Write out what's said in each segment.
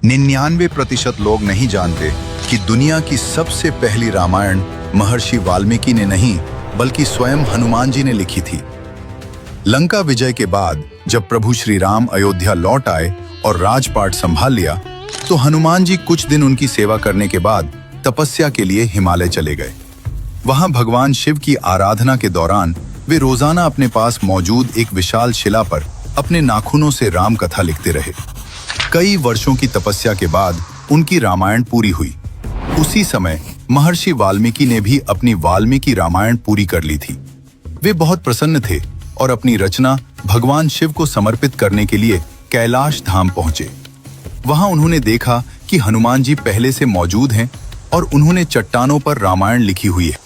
99% लोग नहीं जानते कि दुनिया की सबसे पहली रामायण महर्षि वाल्मीकि ने नहीं बल्कि स्वयं हनुमान जी ने लिखी थी। लंका विजय के बाद जब प्रभु श्री राम अयोध्या लौट आए और राजपाट संभाल लिया तो हनुमान जी कुछ दिन उनकी सेवा करने के बाद तपस्या के लिए हिमालय चले गए। वहां भगवान शिव की आराधना के दौरान वे रोजाना अपने पास मौजूद एक विशाल शिला पर अपने नाखूनों से राम कथा लिखते रहे। कई वर्षों की तपस्या के बाद उनकी रामायण पूरी हुई। उसी समय महर्षि वाल्मीकि ने भी अपनी वाल्मीकि रामायण पूरी कर ली थी। वे बहुत प्रसन्न थे और अपनी रचना भगवान शिव को समर्पित करने के लिए कैलाश धाम पहुंचे। वहां उन्होंने देखा कि हनुमान जी पहले से मौजूद हैं और उन्होंने चट्टानों पर रामायण लिखी हुई है।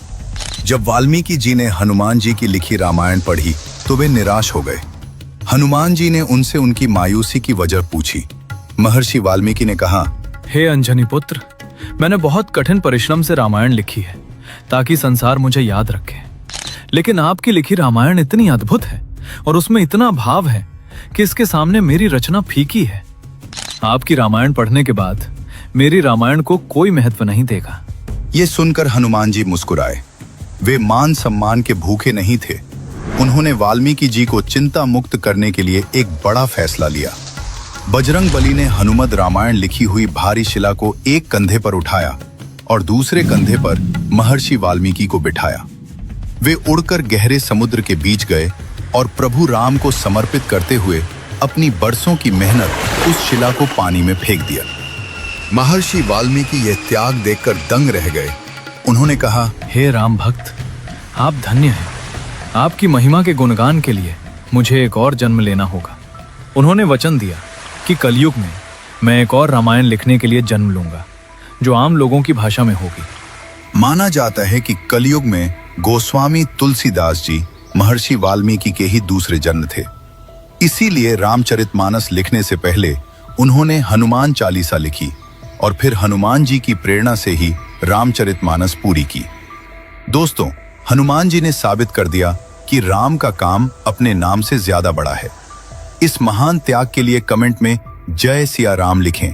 जब वाल्मीकि जी ने हनुमान जी की लिखी रामायण पढ़ी तो वे निराश हो गए। हनुमान जी ने उनसे उनकी मायूसी की वजह पूछी। महर्षि वाल्मीकि ने कहा, हे अंजनी पुत्र, मैंने बहुत कठिन परिश्रम से रामायण लिखी है ताकि संसार मुझे याद रखे, लेकिन आपकी लिखी रामायण इतनी अद्भुत है और उसमें इतना भाव है कि इसके सामने मेरी रचना फीकी है। आपकी रामायण पढ़ने के बाद मेरी रामायण को कोई महत्व नहीं देगा। ये सुनकर हनुमान जी मुस्कुराए। वे मान सम्मान के भूखे नहीं थे। उन्होंने वाल्मीकि जी को चिंता मुक्त करने के लिए एक बड़ा फैसला लिया। बजरंग बली ने हनुमत रामायण लिखी हुई भारी शिला को एक कंधे पर उठाया और दूसरे कंधे पर महर्षि वाल्मीकि को बिठाया। वे उड़कर गहरे समुद्र के बीच गए और प्रभु राम को समर्पित करते हुए अपनी बरसों की मेहनत उस शिला को पानी में फेंक दिया। महर्षि वाल्मीकि यह त्याग देखकर दंग रह गए। उन्होंने कहा, हे राम भक्त, आप धन्य हैं। आपकी महिमा के गुणगान के लिए मुझे एक और जन्म लेना होगा। उन्होंने वचन दिया कि कलयुग में मैं एक और रामायण लिखने के लिए जन्म लूंगा जो आम लोगों की भाषा में होगी। माना जाता है कि कलयुग में गोस्वामी तुलसीदास जी महर्षि वाल्मीकि के ही दूसरे जन्म थे। इसीलिए रामचरितमानस लिखने से पहले उन्होंने हनुमान चालीसा लिखी और फिर हनुमान जी की प्रेरणा से ही रामचरितमानस पूरी की। दोस्तों, हनुमान जी ने साबित कर दिया कि राम का काम अपने नाम से ज्यादा बड़ा है। इस महान त्याग के लिए कमेंट में जय सिया राम लिखें।